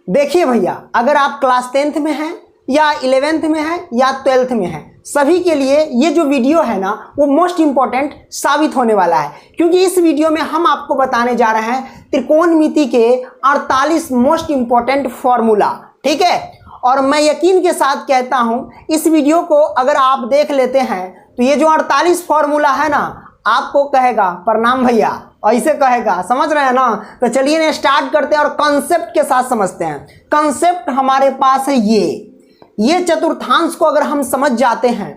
देखिए भैया, अगर आप क्लास 10th में हैं या 11th में हैं या 12th में हैं, सभी के लिए ये जो वीडियो है ना वो मोस्ट इंपॉर्टेंट साबित होने वाला है, क्योंकि इस वीडियो में हम आपको बताने जा रहे हैं त्रिकोणमिति के 48 मोस्ट इंपॉर्टेंट फॉर्मूला। ठीक है, और मैं यकीन के साथ कहता हूं इस वीडियो को अगर आप देख लेते हैं तो ये जो 48 फॉर्मूला है ना आपको कहेगा प्रणाम भैया, ऐसे कहेगा, समझ रहे हैं ना। तो चलिए ना स्टार्ट करते हैं और कॉन्सेप्ट के साथ समझते हैं। कॉन्सेप्ट हमारे पास है ये चतुर्थांश को अगर हम समझ जाते हैं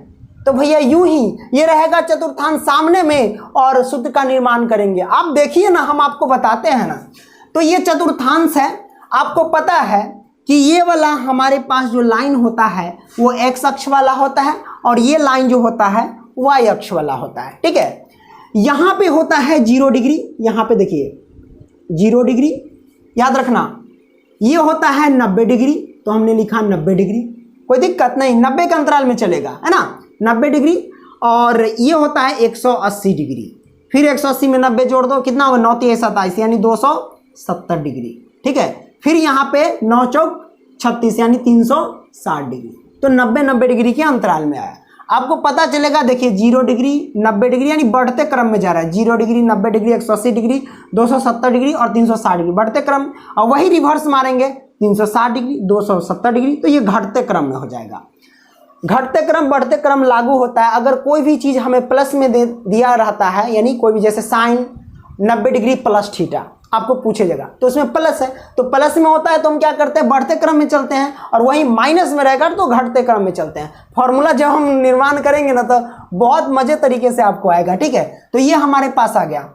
तो भैया यूं ही ये रहेगा चतुर्थांश सामने में और सूत्र का निर्माण करेंगे। आप देखिए ना, हम आपको बताते हैं ना, तो ये चतुर्थांश है। आपको पता है कि ये वाला हमारे पास जो लाइन होता है वो एक्स अक्ष वाला होता है और ये लाइन जो होता है वाई अक्ष वाला होता है। ठीक है, यहां पे होता है 0 डिग्री, यहां पे देखिए 0 डिग्री, याद रखना। ये होता है 90 डिग्री, तो हमने लिखा 90 डिग्री, कोई दिक्कत नहीं, 90 के अंतराल में चलेगा, है ना, 90 डिग्री। और ये होता है 180 डिग्री, फिर 180 में 90 जोड़ दो, कितना होगा 9 3 27 यानी 270 डिग्री। ठीक है, फिर यहाँ पे 9 चौक 36 यानी 360 डिग्री। तो 90 डिग्री के अंतराल में आया। आपको पता चलेगा, देखिए 0 डिग्री 90 डिग्री यानी बढ़ते क्रम में जा रहा है। 0 डिग्री 90 डिग्री 180 डिग्री 270 डिग्री और 360 डिग्री बढ़ते क्रम, और वही रिवर्स मारेंगे 360 डिग्री 270 डिग्री, तो ये घटते क्रम में हो जाएगा। घटते क्रम बढ़ते क्रम लागू होता है। अगर कोई भी चीज़ हमें प्लस में दिया रहता है, यानी कोई भी जैसे साइन 90 डिग्री प्लस थीटा आपको पूछेगा तो उसमें प्लस है, तो प्लस में होता है तो हम क्या करते हैं बढ़ते क्रम में चलते हैं, और वही माइनस में रहेगा तो घटते क्रम में चलते हैं। फॉर्मूला जब हम निर्माण करेंगे ना तो बहुत मजे तरीके से आपको आएगा। ठीक है, तो ये हमारे पास आ गया।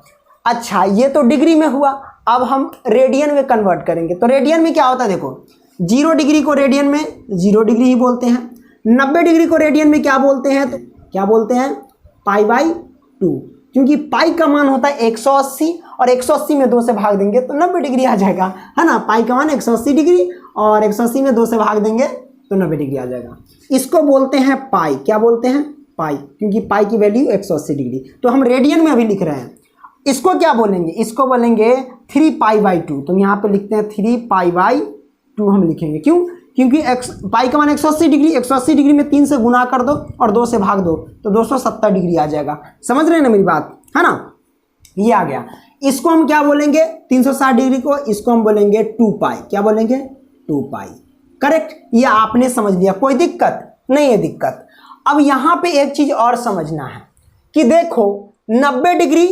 अच्छा, ये तो डिग्री में हुआ, अब हम रेडियन में कन्वर्ट करेंगे। तो रेडियन में क्या होता है, देखो 0 डिग्री को रेडियन में 0 डिग्री ही बोलते हैं, 90 डिग्री को रेडियन में क्या बोलते हैं, तो क्या बोलते हैं π/2, क्योंकि पाई का मान होता है 180 और 180 में 2 से भाग देंगे तो 90 डिग्री आ जाएगा, है ना। पाई का मान 180 डिग्री और 180 में 2 से भाग देंगे तो 90 डिग्री आ जाएगा। इसको बोलते हैं पाई, क्या बोलते हैं पाई, क्योंकि पाई की वैल्यू 180 डिग्री। तो हम रेडियन में अभी लिख रहे हैं। इसको क्या बोलेंगे, इसको बोलेंगे 3π/2। तो यहाँ पे लिखते हैं 3π/2 हम लिखेंगे, क्यों, क्योंकि पाई का मान 180 डिग्री, 180 डिग्री में 3 से गुना कर दो और 2 से भाग दो तो 270 डिग्री आ जाएगा। समझ रहे हैं ना मेरी बात, है ना। ये आ गया। इसको हम क्या बोलेंगे 360 डिग्री को, इसको हम बोलेंगे 2π, क्या बोलेंगे 2π। करेक्ट, ये आपने समझ लिया, कोई दिक्कत नहीं है दिक्कत। अब यहाँ पे एक चीज और समझना है कि देखो 90 डिग्री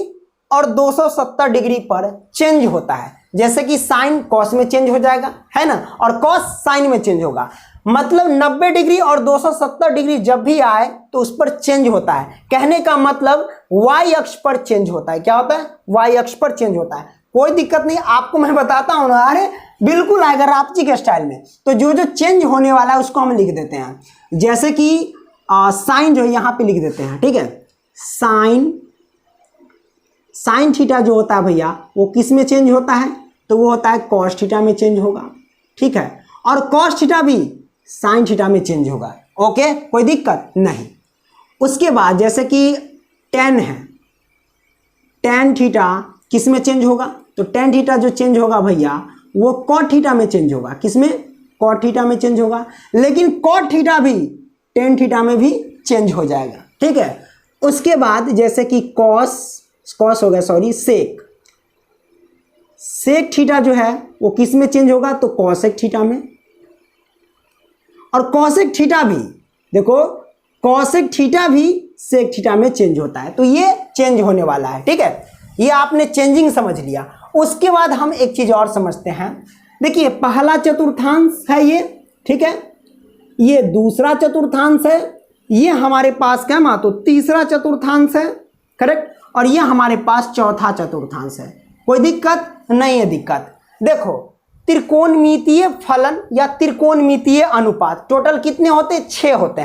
और 270 डिग्री पर चेंज होता है, जैसे कि साइन कॉस में चेंज हो जाएगा, है ना, और कॉस साइन में चेंज होगा। मतलब 90 डिग्री और 270 डिग्री जब भी आए तो उस पर चेंज होता है। कहने का मतलब वाई अक्ष पर चेंज होता है। क्या होता है, वाई अक्ष पर चेंज होता है। कोई दिक्कत नहीं, आपको मैं बताता हूं ना, अरे बिल्कुल आएगा रापची के स्टाइल में। तो जो जो चेंज होने वाला है उसको हम लिख देते हैं, जैसे कि साइन जो है यहाँ पे लिख देते हैं। ठीक है, साइन थीटा जो होता है भैया वो किस में चेंज होता है, तो वो होता है कॉस थीटा में चेंज होगा। ठीक है, और कॉस थीटा भी साइन थीटा में चेंज होगा। ओके, कोई दिक्कत नहीं। उसके बाद जैसे कि टेन है, टेन थीटा किस में चेंज होगा, तो टेन थीटा जो चेंज होगा भैया वो कॉट थीटा में चेंज होगा। किस में, कॉट थीटा में चेंज होगा। लेकिन कॉट थीटा भी टेन थीटा में भी चेंज हो जाएगा। ठीक है, उसके बाद जैसे कि कॉस हो गया, सॉरी सेक थीटा जो है वो किस में चेंज होगा, तो कॉसेक थीटा में। और कॉसेक थीटा भी देखो, कॉसेक थीटा भी सेक थीटा में चेंज होता है। तो ये चेंज होने वाला है। ठीक है, ये आपने चेंजिंग समझ लिया। उसके बाद हम एक चीज और समझते हैं। देखिए पहला चतुर्थांश है ये, ठीक है, ये दूसरा चतुर्थांश है, ये हमारे पास क्या मा तो तीसरा चतुर्थांश है। करेक्ट, और ये हमारे पास चौथा चतुर्थांश है। कोई दिक्कत नहीं है दिक्कत। देखो त्रिकोणमितीय फलन या त्रिकोणमितीय अनुपात टोटल कितने होते हैं, 6 होते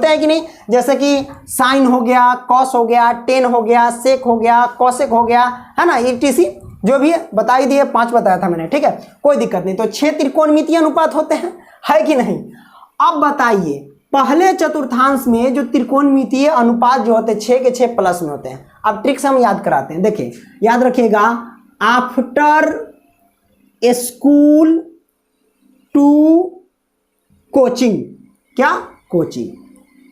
हैं कि नहीं। जैसे कि साइन हो गया, कॉस हो गया, टेन हो गया, सेक हो गया, कॉसेक हो गया, है ना, ETC जो भी है बता ही दिए, 5 बताया था मैंने। ठीक है, कोई दिक्कत नहीं। तो 6 त्रिकोणमितीय अनुपात होते हैं, है कि नहीं। अब बताइए पहले चतुर्थांश में जो त्रिकोणमितीय अनुपात जो होते हैं 6 के 6 प्लस में होते हैं। अब ट्रिक्स हम याद कराते हैं। देखिए याद रखिएगा, आफ्टर स्कूल टू कोचिंग, क्या कोचिंग,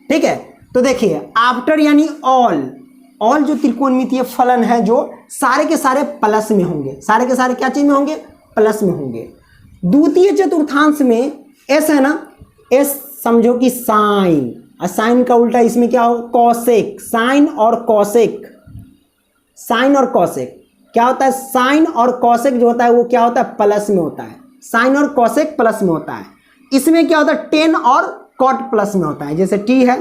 ठीक है। तो देखिए आफ्टर यानी ऑल जो त्रिकोणमितीय फलन है जो सारे के सारे प्लस में होंगे, सारे के सारे क्या चीज में होंगे, प्लस में होंगे। द्वितीय चतुर्थांश में एस है ना, एस समझो कि साइन, और साइन का उल्टा इसमें क्या हो, कॉसेक। साइन और कॉसेक, साइन और कॉसेक क्या होता है, साइन और कॉसेक जो होता है वो क्या होता है, प्लस में होता है। साइन और कॉसेक प्लस में होता है। इसमें क्या होता है, टेन और कॉट प्लस में होता है। जैसे टी है,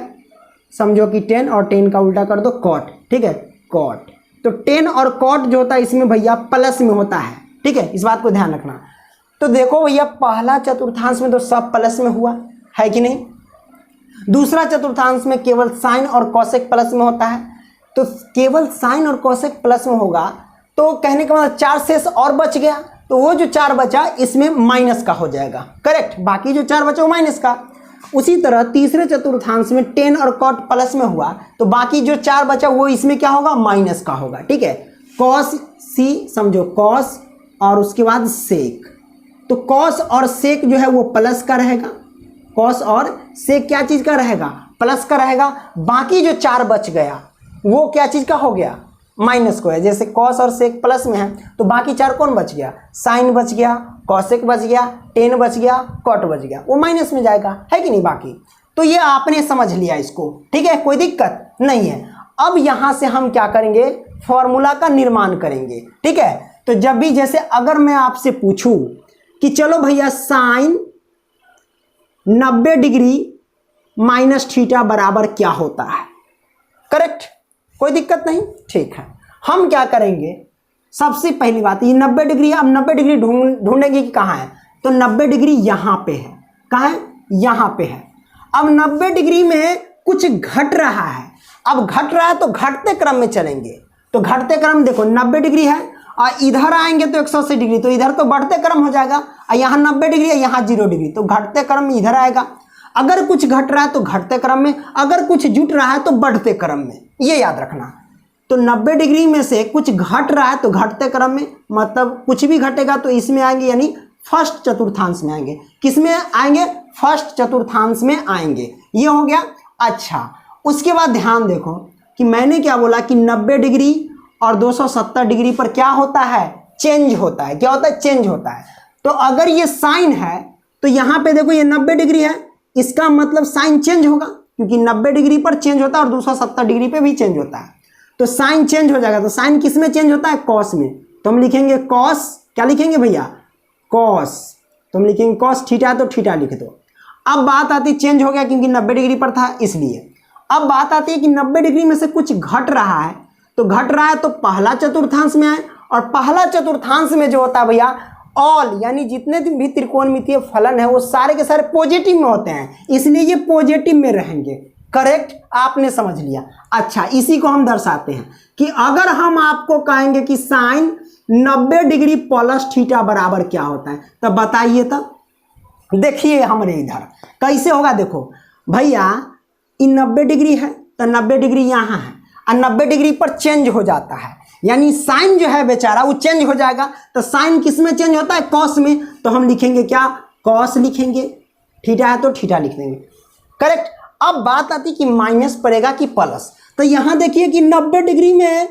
समझो कि टेन और टेन का उल्टा कर दो कॉट, ठीक है, कॉट। तो टेन और कॉट जो होता है इसमें भैया प्लस में होता है, ठीक है, इस बात को ध्यान रखना। तो देखो भैया पहला चतुर्थांश में तो सब प्लस में हुआ है कि नहीं, दूसरा चतुर्थांश में केवल साइन और कॉसेक प्लस में होता है। तो केवल साइन और कॉसेक प्लस में होगा तो कहने का मतलब 4 शेष और बच गया, तो वो जो 4 बचा इसमें माइनस का हो जाएगा, करेक्ट। बाकी जो 4 बचा वो माइनस का। उसी तरह तीसरे चतुर्थांश में 10 और कॉट प्लस में हुआ तो बाकी जो 4 बचा वो इसमें क्या होगा, माइनस का होगा, ठीक है। कॉस सी समझो कॉस और उसके बाद सेक, तो कॉस और सेक जो है वो प्लस का रहेगा, कॉस और सेक क्या चीज का रहेगा, प्लस का रहेगा। बाकी जो 4 बच गया वो क्या चीज का हो गया, माइनस को है। जैसे कॉस और सेक प्लस में है तो बाकी 4 कौन बच गया, साइन बच गया, कॉसेक बच गया, 10 बच गया, कॉट बच गया, वो माइनस में जाएगा, है कि नहीं। बाकी तो ये आपने समझ लिया इसको, ठीक है, कोई दिक्कत नहीं है। अब यहां से हम क्या करेंगे, फॉर्मूला का निर्माण करेंगे, ठीक है। तो जब भी जैसे अगर मैं आपसे पूछूं कि चलो भैया साइन 90 डिग्री माइनस थीटा बराबर क्या होता है, करेक्ट, कोई दिक्कत नहीं, ठीक है। हम क्या करेंगे, सबसे पहली बात ये 90 डिग्री, अब 90 डिग्री ढूंढेंगे कि कहाँ है, तो 90 डिग्री यहाँ पे है, कहाँ है, यहाँ पे है। अब 90 डिग्री में कुछ घट रहा है, अब घट रहा है तो घटते क्रम में चलेंगे। तो घटते क्रम देखो 90 डिग्री है और इधर आएंगे तो 180 डिग्री, तो इधर तो बढ़ते क्रम हो जाएगा, और यहाँ 90 डिग्री है, यहाँ 0 डिग्री, तो घटते क्रम में इधर आएगा। अगर कुछ घट रहा है तो घटते क्रम में, अगर कुछ जुट रहा है तो बढ़ते क्रम में, ये याद रखना। तो 90 डिग्री में से कुछ घट रहा है तो घटते क्रम में, मतलब कुछ भी घटेगा तो इसमें आएंगे, यानी फर्स्ट चतुर्थांश में आएंगे। किस में आएंगे, फर्स्ट चतुर्थांश में आएंगे, ये हो गया। अच्छा, उसके बाद ध्यान देखो कि मैंने क्या बोला कि 90 डिग्री और 270 डिग्री पर क्या होता है, चेंज होता है। क्या होता है, चेंज होता है। तो अगर ये साइन है तो यहाँ पे देखो ये 90 डिग्री है, इसका मतलब साइन चेंज होगा, क्योंकि 90 डिग्री पर चेंज होता है और 270 डिग्री पे भी चेंज होता है, तो साइन चेंज हो जाएगा। तो साइन किस में चेंज होता है, कॉस में, तो हम लिखेंगे कॉस, क्या लिखेंगे भैया, कॉस, तो हम लिखेंगे कॉस थीटा, तो थीटा लिख दो। अब बात आती, चेंज हो गया क्योंकि 90 डिग्री पर था इसलिए। अब बात आती है कि 90 डिग्री में से कुछ घट रहा है, तो घट रहा है तो पहला चतुर्थांश में आए, और पहला चतुर्थांश में जो होता है भैया ऑल, यानी जितने भी त्रिकोणमितीय फलन है वो सारे के सारे पॉजिटिव में होते हैं, इसलिए ये पॉजिटिव में रहेंगे, करेक्ट, आपने समझ लिया। अच्छा, इसी को हम दर्शाते हैं कि अगर हम आपको कहेंगे कि साइन 90 डिग्री प्लस थीटा बराबर क्या होता है, तब बताइए। तब देखिए हमारे इधर कैसे होगा, देखो भैया ये 90 डिग्री है तो 90 डिग्री यहाँ है और 90 डिग्री पर चेंज हो जाता है, यानी साइन जो है बेचारा वो चेंज हो जाएगा। तो साइन किस में चेंज होता है, कॉस में, तो हम लिखेंगे क्या, कॉस लिखेंगे, थीटा है तो थीटा लिख देंगे, करेक्ट। अब बात आती कि माइनस पड़ेगा कि प्लस, तो यहां देखिए कि 90 डिग्री में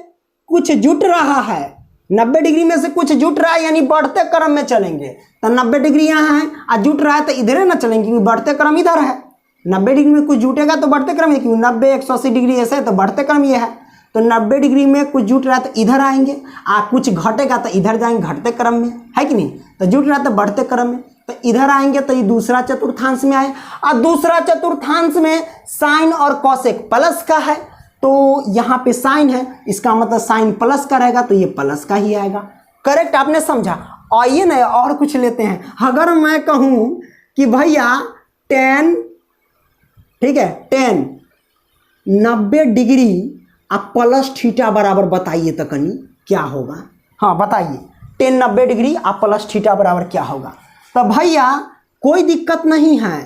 कुछ जुट रहा है, 90 डिग्री में से कुछ जुट रहा है, यानी बढ़ते क्रम में चलेंगे। तो 90 डिग्री यहाँ है और जुट रहा है तो इधर ना चलेंगे, क्योंकि बढ़ते क्रम इधर है। 90 डिग्री में कुछ जुटेगा तो बढ़ते क्रम है, क्योंकि 90 180 डिग्री ऐसे है तो बढ़ते क्रम ये है। तो 90 डिग्री में कुछ जुट रहा है तो इधर आएंगे, कुछ घटेगा तो इधर जाएंगे घटते क्रम में, है कि नहीं। तो जुट रहा है तो बढ़ते क्रम में, तो इधर आएंगे तो ये दूसरा चतुर्थांश में आए, और दूसरा चतुर्थांश में साइन और कॉसेक प्लस का है, तो यहाँ पे साइन है, इसका मतलब साइन प्लस का रहेगा, तो ये प्लस का ही आएगा, करेक्ट, आपने समझा। आइए ना और कुछ लेते हैं। अगर मैं कहूँ कि भैया 10, ठीक है, 10 90 डिग्री आप प्लस थीटा बराबर बताइए तो कहीं क्या होगा। हाँ बताइए, 10 90 डिग्री आप प्लस थीटा बराबर क्या होगा। तो भैया कोई दिक्कत नहीं है,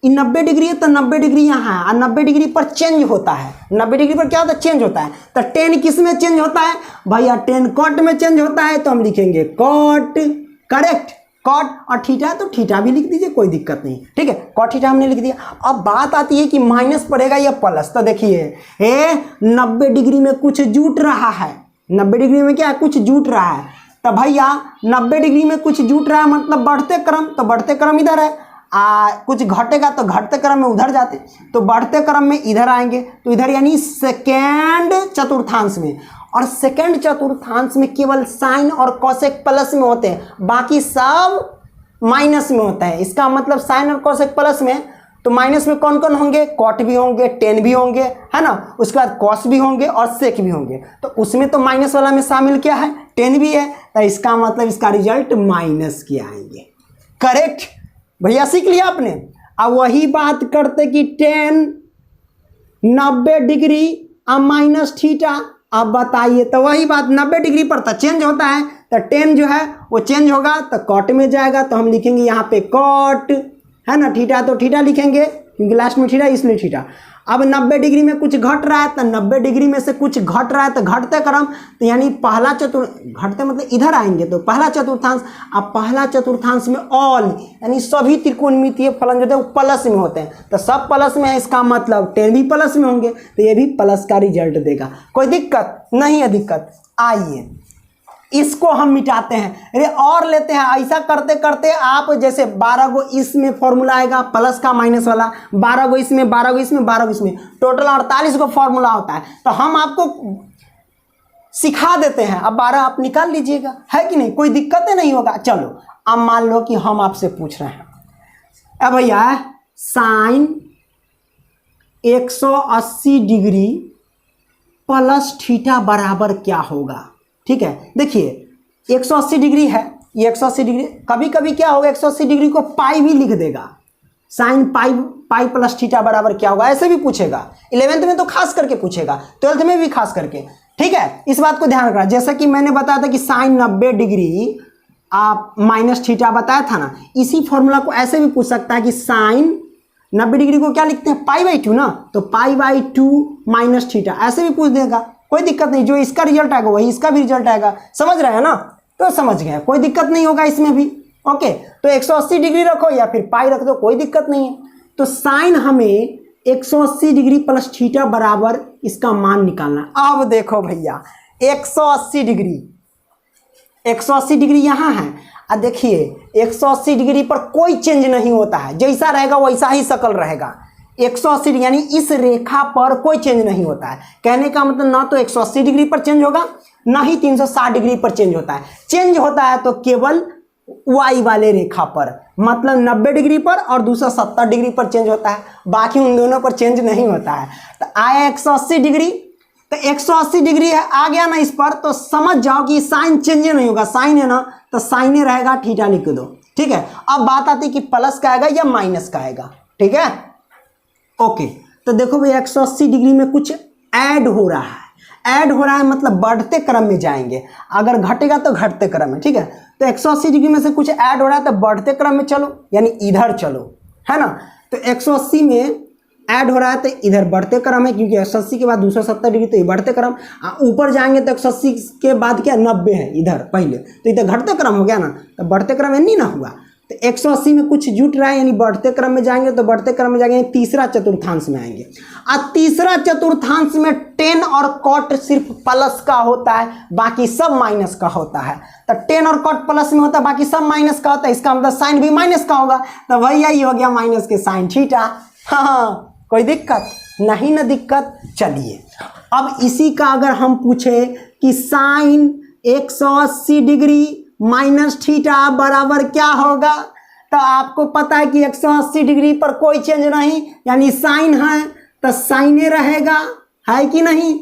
90 डिग्री है तो 90 डिग्री यहाँ है और 90 डिग्री पर चेंज होता है। 90 डिग्री पर क्या होता है, चेंज होता है। तो 10 किस में चेंज होता है भैया, 10 कॉट में चेंज होता है, तो हम लिखेंगे कॉट, करेक्ट, कॉट और थीटा तो थीटा भी लिख दीजिए, कोई दिक्कत नहीं, ठीक है। कॉट थीटा हमने लिख दिया। अब बात आती है कि माइनस पड़ेगा या प्लस। तो देखिए 90 डिग्री में कुछ जुट रहा है, 90 डिग्री में क्या है, कुछ जुट रहा है। तो भैया 90 डिग्री में कुछ जुट रहा है मतलब बढ़ते क्रम, तो बढ़ते क्रम इधर है, कुछ घटेगा तो घटते क्रम में उधर जाते, तो बढ़ते क्रम में इधर आएंगे, तो इधर यानी सेकेंड चतुर्थांश में। और सेकेंड चतुर्थांश में केवल साइन और कोसेक प्लस में होते हैं, बाकी सब माइनस में होता है। इसका मतलब साइन और कोसेक प्लस में, तो माइनस में कौन कौन होंगे, कॉट भी होंगे, टेन भी होंगे, है ना, उसके बाद कॉस भी होंगे और सेक भी होंगे। तो उसमें तो माइनस वाला में शामिल क्या है, टेन भी है, तो इसका मतलब इसका रिजल्ट माइनस के आएंगे। करेक्ट भैया, सीख लिया आपने। अब वही बात करते कि टेन 90 डिग्री अब माइनस थीटा। अब बताइए, तो वही बात 90 डिग्री पर तो चेंज होता है, तो टेन जो है वो चेंज होगा तो कॉट में जाएगा, तो हम लिखेंगे यहाँ पे कॉट, है ना, थीटा तो थीटा लिखेंगे क्योंकि लास्ट में थीटा इसलिए थीटा। अब 90 डिग्री में कुछ घट रहा है, तो 90 डिग्री में से कुछ घट रहा है तो घटते क्रम, तो यानी पहला घटते मतलब इधर आएंगे तो पहला चतुर्थांश। अब पहला चतुर्थांश में ऑल यानी सभी त्रिकोणमितीय फलन जो है वो प्लस में होते हैं, तो सब प्लस में है, इसका मतलब 10 भी प्लस में होंगे, तो ये भी प्लस का रिजल्ट देगा। कोई दिक्कत नहीं है। दिक्कत आइए इसको हम मिटाते हैं, अरे और लेते हैं। ऐसा करते करते आप जैसे 12 गो इसमें फॉर्मूला आएगा प्लस का माइनस वाला, 12 गो इसमें, 12 गो इसमें, 12 गो इसमें, टोटल 48 गो फॉर्मूला होता है। तो हम आपको सिखा देते हैं, अब 12 आप निकाल लीजिएगा, है कि नहीं, कोई दिक्कत नहीं होगा। चलो अब मान लो कि हम आपसे पूछ रहे हैं, अब भैया साइन 180 डिग्री प्लस थीटा बराबर क्या होगा। ठीक है, देखिए 180 डिग्री है, ये 180 डिग्री, कभी कभी क्या होगा 180 डिग्री को पाई भी लिख देगा, साइन पाई प्लस थीटा बराबर क्या होगा, ऐसे भी पूछेगा। 11th में तो खास करके पूछेगा, 12th में भी खास करके, ठीक है। इस बात को ध्यान रखना, जैसा कि मैंने बताया था कि साइन 90 डिग्री आप माइनस थीटा बताया था ना, इसी फॉर्मूला को ऐसे भी पूछ सकता है कि साइन 90 डिग्री को क्या लिखते हैं, पाई/2 ना, तो पाई/2 माइनस थीटा, ऐसे भी पूछ देगा, कोई दिक्कत नहीं। जो इसका रिजल्ट आएगा वही इसका भी रिजल्ट आएगा, समझ रहे हैं ना, तो समझ गए, कोई दिक्कत नहीं होगा इसमें भी। ओके, तो 180 डिग्री रखो या फिर पाई रख दो, कोई दिक्कत नहीं है। तो साइन हमें 180 डिग्री प्लस थीटा बराबर इसका मान निकालना। अब देखो भैया 180 डिग्री यहाँ है, अब देखिए 180 डिग्री पर कोई चेंज नहीं होता है, जैसा रहेगा वैसा ही शक्ल रहेगा। 180 यानी इस रेखा पर कोई चेंज नहीं होता है, कहने का मतलब ना तो 180 डिग्री पर चेंज होगा ना ही 360 डिग्री पर चेंज होता है। चेंज होता है तो केवल वाई वाले रेखा पर, मतलब 90 डिग्री पर और दूसरा 70 डिग्री पर चेंज होता है, बाकी उन दोनों पर चेंज नहीं होता है। तो आया 180 डिग्री, तो 180 डिग्री है आ गया ना इस पर, तो समझ जाओ कि साइन चेंज नहीं होगा, साइन है ना तो साइन रहेगा, थीटा लिख दो, ठीक है। अब बात आती है कि प्लस का आएगा या माइनस का आएगा, ठीक है। ओके, तो देखो भाई 180 डिग्री में कुछ ऐड हो रहा है, ऐड हो रहा है मतलब बढ़ते क्रम में जाएंगे, अगर घटेगा तो घटते क्रम में, ठीक है। तो 180 डिग्री में से कुछ ऐड हो रहा है तो बढ़ते क्रम में चलो, यानी इधर चलो, है ना। तो 180 में ऐड हो रहा है तो इधर बढ़ते क्रम है, क्योंकि 180 के बाद 270 डिग्री तो ये बढ़ते क्रम, ऊपर जाएंगे तो 180 के बाद क्या 90 है इधर पहले, तो इधर घटते क्रम हो गया ना, तो बढ़ते क्रम है नहीं ना हुआ। तो 180 में कुछ जुट रहा है यानी बढ़ते क्रम में जाएंगे, तो बढ़ते क्रम में जाएंगे तीसरा चतुर्थांश में आएंगे। अब तीसरा चतुर्थांश में टेन और कॉट सिर्फ प्लस का होता है, बाकी सब माइनस का होता है। तो टेन और कॉट प्लस में होता है, बाकी सब माइनस का होता है, इसका मतलब साइन भी माइनस का होगा, तो भैया ये हो गया माइनस के साइन थीटा। हाँ, कोई दिक्कत नहीं ना, दिक्कत। चलिए अब इसी का अगर हम पूछे कि साइन 180 डिग्री माइनस थीटा बराबर क्या होगा, तो आपको पता है कि 180 डिग्री पर कोई चेंज नहीं, यानी साइन है तो साइने रहेगा, है कि नहीं।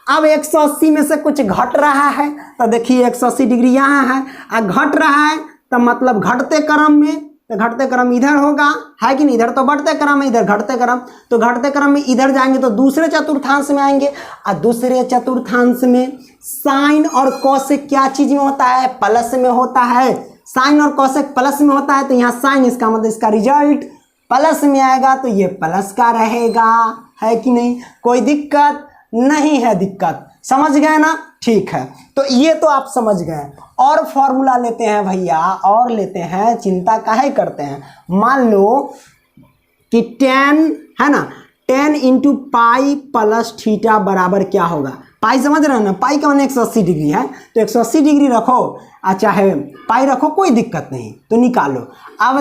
अब 180 में से कुछ घट रहा है, तो देखिए 180 डिग्री यहाँ है, और घट रहा है तो मतलब घटते क्रम में, तो घटते क्रम इधर होगा, है कि नहीं, इधर तो बढ़ते क्रम है, इधर घटते क्रम, तो घटते क्रम में इधर जाएंगे तो दूसरे चतुर्थांश में आएंगे, और दूसरे चतुर्थांश में साइन और कोसेक क्या चीज में होता है, प्लस में होता है। साइन और कोसेक प्लस में होता है, तो यहाँ साइन, इसका मतलब इसका रिजल्ट प्लस में आएगा, तो ये प्लस का रहेगा, है कि नहीं, कोई दिक्कत नहीं है। दिक्कत समझ गए ना, ठीक है, तो ये तो आप समझ गए। और फॉर्मूला लेते हैं भैया, और लेते हैं, चिंता काहे करते हैं। मान लो कि tan है ना, tan into pi plus theta बराबर क्या होगा। पाई समझ रहे हैं ना, पाई का मान 180 डिग्री है, तो 180 डिग्री रखो और चाहे पाई रखो, कोई दिक्कत नहीं, तो निकालो। अब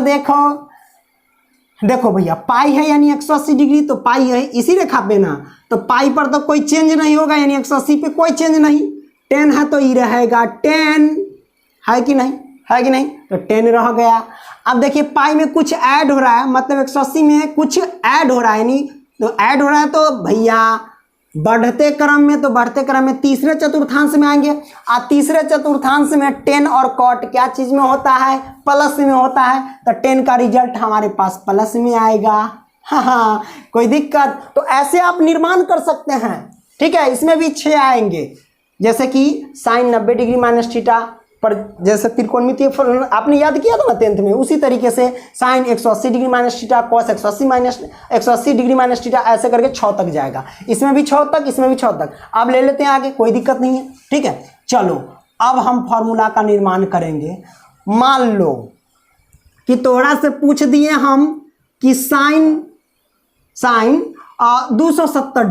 देखो भैया, पाई है यानी 180 डिग्री, तो पाई है इसी रेखा पे ना, तो पाई पर तो कोई चेंज नहीं होगा, यानी 180 पे कोई चेंज नहीं। 10 है तो ये रहेगा 10, है कि नहीं, है कि नहीं, तो 10 रह गया। अब देखिए पाई में कुछ ऐड हो रहा है, मतलब 180 में कुछ ऐड हो रहा है, यानी तो ऐड हो रहा है, तो भैया बढ़ते क्रम में, तो बढ़ते क्रम में तीसरे चतुर्थांश में आएंगे। और तीसरे चतुर्थांश में 10 और कॉट क्या चीज में होता है, प्लस में होता है, तो 10 का रिजल्ट हमारे पास प्लस में आएगा। हाँ, कोई दिक्कत। तो ऐसे आप निर्माण कर सकते हैं, ठीक है। इसमें भी 6 आएंगे, जैसे कि साइन 90 डिग्री माइनस थीटा पर, जैसे त्रिकोणमितीय आपने याद किया था ना 10th में, उसी तरीके से sine 180 degree minus theta, cos 180 degree minus theta, ऐसे करके 6 तक जाएगा। इसमें भी 6 तक, इसमें भी 6 तक। अब ले लेते हैं आगे, कोई दिक्कत नहीं है, ठीक है। चलो अब हम फॉर्मूला का निर्माण करेंगे। मान लो कि तोड़ा से पूछ दिए हम कि sine 270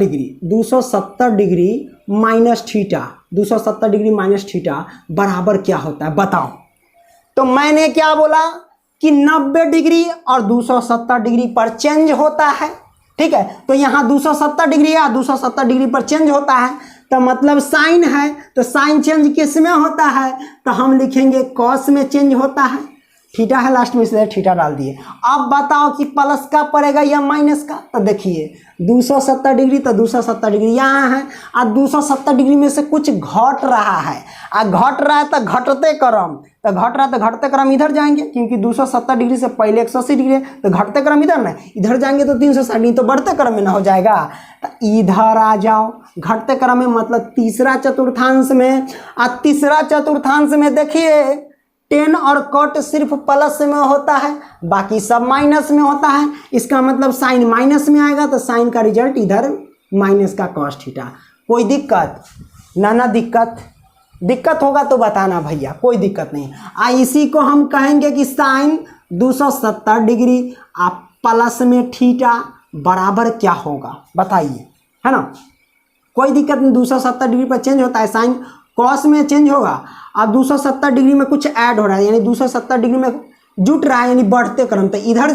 degree minus theta, 270 degree minus theta बराबर क्या होता है बताओ। तो मैंने क्या बोला कि 90 डिग्री और 270 डिग्री पर चेंज होता है, ठीक है। तो यहाँ 270 डिग्री या 270 डिग्री पर चेंज होता है, तो मतलब साइन है, तो साइन चेंज किस में होता है, तो हम लिखेंगे कॉस में चेंज होता है। थीटा है लास्ट में, इसलिए थीटा डाल दिए। अब बताओ कि प्लस का पड़ेगा या माइनस का, तो देखिए 270 डिग्री, तो 270 डिग्री यहाँ है, और 270 डिग्री में से कुछ घट रहा है, और घट रहा है तो घटते क्रम, तो घट रहा है तो घटते क्रम इधर जाएंगे, क्योंकि 270 डिग्री से पहले 180 डिग्री है, तो घटते क्रम इधर ना, इधर जाएंगे तो 360 डिग्री, तो बढ़ते क्रम में ना हो जाएगा, तो इधर आ जाओ। घटते क्रम में मतलब तीसरा चतुर्थांश में, और तीसरा चतुर्थांश में देखिए 10 और कॉट सिर्फ प्लस में होता है, बाकी सब माइनस में होता है। इसका मतलब साइन माइनस में आएगा, तो साइन का रिजल्ट इधर माइनस का कॉस थीटा। कोई दिक्कत ना दिक्कत होगा तो बताना भैया, कोई दिक्कत नहीं। इसी को हम कहेंगे कि साइन 270 डिग्री आप प्लस में थीटा बराबर क्या होगा बताइए, है ना। कोई दिक्कत नहीं, 270 डिग्री पर चेंज होता है, साइन कॉस में चेंज होगा। अब 270 डिग्री में कुछ ऐड हो रहा है, यानी 270 डिग्री में जुट रहा है, यानी बढ़ते क्रम, तो इधर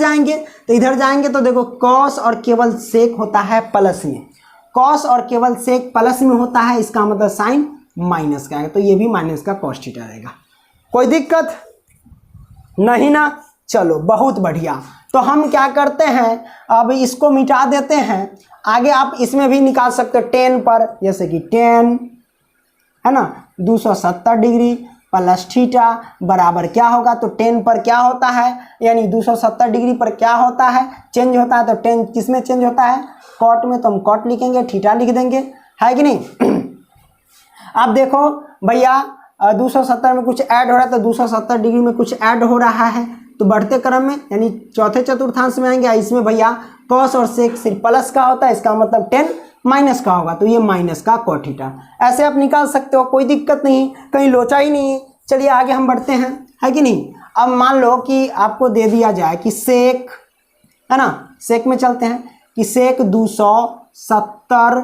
जाएंगे तो देखो कॉस और केवल सेक होता है प्लस में, कॉस और केवल सेक प्लस में होता है, इसका मतलब साइन माइनस का है, तो ये भी माइनस का कॉस थीटा रहेगा। कोई दिक्कत नहीं ना, चलो बहुत बढ़िया। तो हम क्या करते हैं, अब इसको मिटा देते हैं। आगे आप इसमें भी निकाल सकते हो 10 पर, जैसे कि 10 है ना, 270 डिग्री प्लस थीटा बराबर क्या होगा, तो 10 पर क्या होता है, यानी 270 डिग्री पर क्या होता है, चेंज होता है, तो 10 किस में चेंज होता है, कॉट में, तो हम कॉट लिखेंगे, थीटा लिख देंगे, है कि नहीं। अब देखो भैया 270 में कुछ ऐड हो रहा है, तो 270 डिग्री में कुछ ऐड हो रहा है, तो बढ़ते क्रम में यानी चौथे चतुर्थांश में आएंगे। इसमें भैया कॉस और सेक सिर्फ प्लस का होता है, इसका मतलब 10 माइनस का होगा, तो ये माइनस का कॉट थीटा। ऐसे आप निकाल सकते हो, कोई दिक्कत नहीं, कहीं लोचा ही नहीं है। चलिए आगे हम बढ़ते हैं, है कि नहीं। अब मान लो कि आपको दे दिया जाए कि सेक, है ना, सेक में चलते हैं कि सेक 270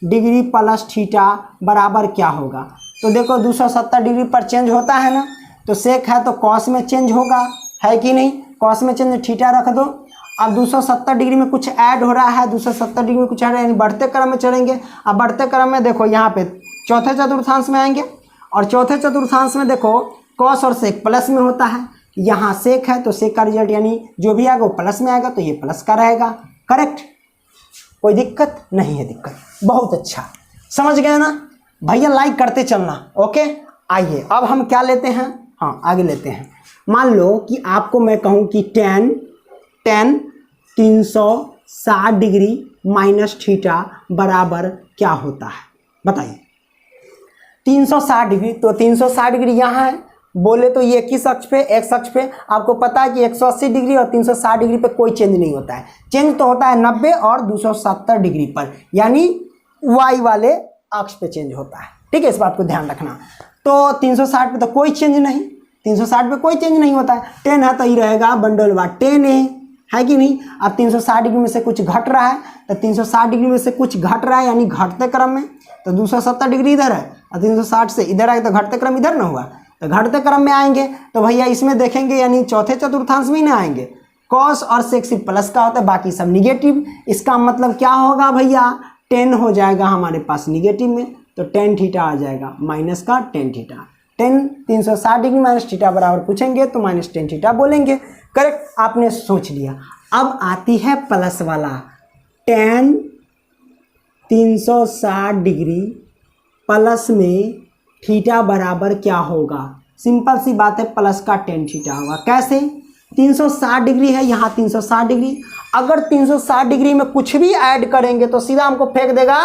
डिग्री प्लस थीटा बराबर क्या होगा। तो देखो 270 डिग्री पर चेंज होता है ना, तो सेक है तो कॉस में चेंज होगा, है कि नहीं, कॉस में चेंज, थीटा रख दो। अब 270 डिग्री में कुछ ऐड हो रहा है, 270 डिग्री में कुछ ऐड, यानी बढ़ते क्रम में चलेंगे। अब बढ़ते क्रम में देखो यहाँ पे चौथे चतुर्थांश में आएंगे, और चौथे चतुर्थांश में देखो कॉस और सेक प्लस में होता है, यहाँ सेक है तो सेक का रिजल्ट यानी जो भी आएगा वो प्लस में आएगा, तो ये प्लस का रहेगा, करेक्ट। कोई दिक्कत नहीं है, दिक्कत बहुत अच्छा, समझ गए ना भैया, लाइक करते चलना, ओके। आइए अब हम क्या लेते हैं, हाँ आगे लेते हैं। मान लो कि आपको मैं कहूँ कि tan 360 डिग्री माइनस थीटा बराबर क्या होता है बताइए। 360 डिग्री, तो 360 डिग्री यहाँ है, बोले तो ये किस अक्ष पे, एक्स अक्ष पे। आपको पता है कि 180 डिग्री और 360 डिग्री पे कोई चेंज नहीं होता है, चेंज तो होता है 90 और 270 डिग्री पर, यानी वाई वाले अक्ष पे चेंज होता है। ठीक है, इस बात को ध्यान रखना। तो 360 पे तो कोई चेंज नहीं, 360 पे कोई चेंज नहीं होता है, 10 है तो ये रहेगा बंडल बार 10 है कि नहीं। अब 360 डिग्री में से कुछ घट रहा है, तो 360 डिग्री में से कुछ घट रहा है यानी घटते क्रम में, तो 270 डिग्री इधर है और 360 से इधर आए तो घटते क्रम इधर ना हुआ, तो घटते क्रम में आएंगे तो भैया इसमें देखेंगे यानी चौथे चतुर्थांश में ही ना आएंगे। कॉस और सेक सिर्फ प्लस का होता है, बाकी सब निगेटिव। इसका मतलब क्या होगा भैया, 10 हो जाएगा हमारे पास निगेटिव में, तो टेन थीटा आ जाएगा माइनस का tan theta. 360 degree minus theta बराबर पूछेंगे तो माइनस टेन थीटा बोलेंगे। करेक्ट, आपने सोच लिया। अब आती है प्लस वाला, टेन 360 डिग्री प्लस में थीटा बराबर क्या होगा। सिंपल सी बात है, प्लस का टेन थीटा होगा। कैसे, 360 डिग्री है यहाँ 360 डिग्री, अगर 360 डिग्री में कुछ भी ऐड करेंगे तो सीधा हमको फेंक देगा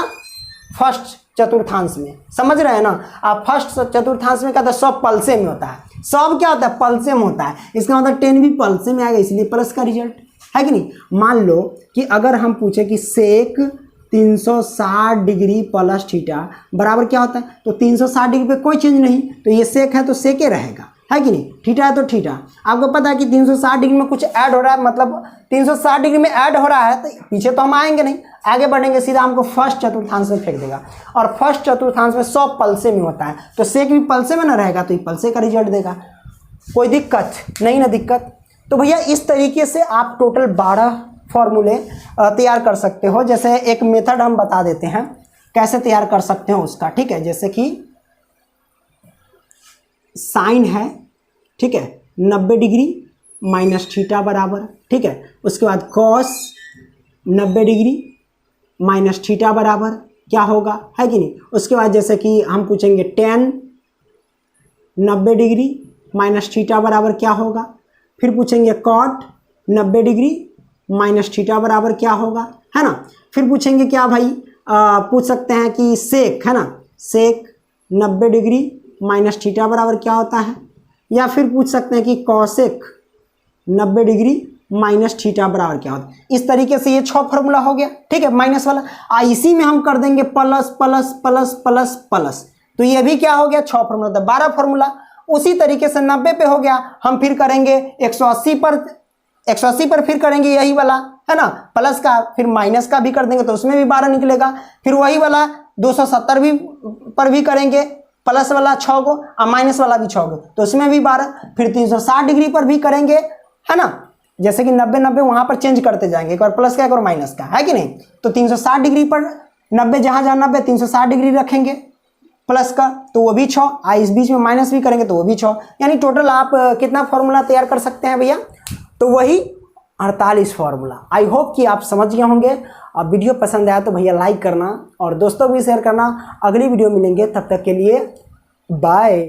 फर्स्ट चतुर्थांश में। समझ रहे हैं ना आप, फर्स्ट चतुर्थांश में क्या होता है, सब पल्से में होता है, सब क्या होता है पल्से में होता है। इसका मतलब 10 भी पल्से में आएगा, इसलिए प्लस का रिजल्ट है कि नहीं। मान लो कि अगर हम पूछे कि सेक 360 डिग्री प्लस थीटा बराबर क्या होता है, तो 360 डिग्री पे कोई चेंज नहीं, तो ये सेक है तो सेके रहेगा, है कि नहीं। थीटा है तो थीटा। आपको पता है कि 360 डिग्री में कुछ ऐड हो रहा है, मतलब 360 डिग्री में ऐड हो रहा है, तो पीछे तो हम आएंगे नहीं, आगे बढ़ेंगे, सीधा हमको फर्स्ट चतुर्थांश में फेंक देगा। और फर्स्ट चतुर्थांश में सब पल्से में होता है, तो सेक भी पल्से में ना रहेगा, तो ये पल्से का रिजल्ट देगा। कोई दिक्कत नहीं ना दिक्कत। तो भैया इस तरीके से आप टोटल 12 फॉर्मूले तैयार कर सकते हो। जैसे एक मेथड हम बता देते हैं कैसे तैयार कर सकते हो उसका, ठीक है। जैसे कि साइन है, ठीक है, 90 डिग्री माइनस थीटा बराबर, ठीक है। उसके बाद कॉस 90 डिग्री माइनस थीटा बराबर क्या होगा, है कि नहीं। उसके बाद जैसे कि हम पूछेंगे टेन 90 डिग्री माइनस थीटा बराबर क्या होगा। फिर पूछेंगे कॉट 90 डिग्री माइनस थीटा बराबर क्या होगा, है ना। फिर पूछेंगे क्या भाई, पूछ सकते हैं कि सेक, है ना, सेक 90 डिग्री माइनस थीटा बराबर क्या होता है। या फिर पूछ सकते हैं कि कॉसेक 90 डिग्री माइनस थीटा बराबर क्या होता है। इस तरीके से ये 6 फॉर्मूला हो गया, ठीक है, माइनस वाला। इसी में हम कर देंगे plus plus plus plus plus, तो ये भी क्या हो गया 6 फॉर्मूला, तो 12 फॉर्मूला। उसी तरीके से 90 पे हो गया, हम फिर करेंगे 180 पर फिर करेंगे यही वाला, है ना, प्लस का, फिर माइनस का भी कर देंगे तो उसमें भी 12 निकलेगा। फिर वही वाला 270 भी पर भी करेंगे प्लस वाला 6 को और माइनस वाला भी 6 को, तो उसमें भी 12। फिर 360 डिग्री पर भी करेंगे, है ना, जैसे कि 90 90 वहाँ पर चेंज करते जाएंगे, एक बार प्लस का एक और माइनस का, है कि नहीं। तो 360 डिग्री पर 90 जहाँ जहाँ 90 360 डिग्री रखेंगे प्लस का, तो वो भी 6, इस बीच में माइनस भी करेंगे तो वो भी 6, यानी टोटल आप कितना फॉर्मूला तैयार कर सकते हैं भैया, तो वही 48 फॉर्मूला। आई होप कि आप समझ गए होंगे। अब वीडियो पसंद आया तो भैया लाइक करना और दोस्तों भी शेयर करना। अगली वीडियो मिलेंगे, तब तक के लिए बाय।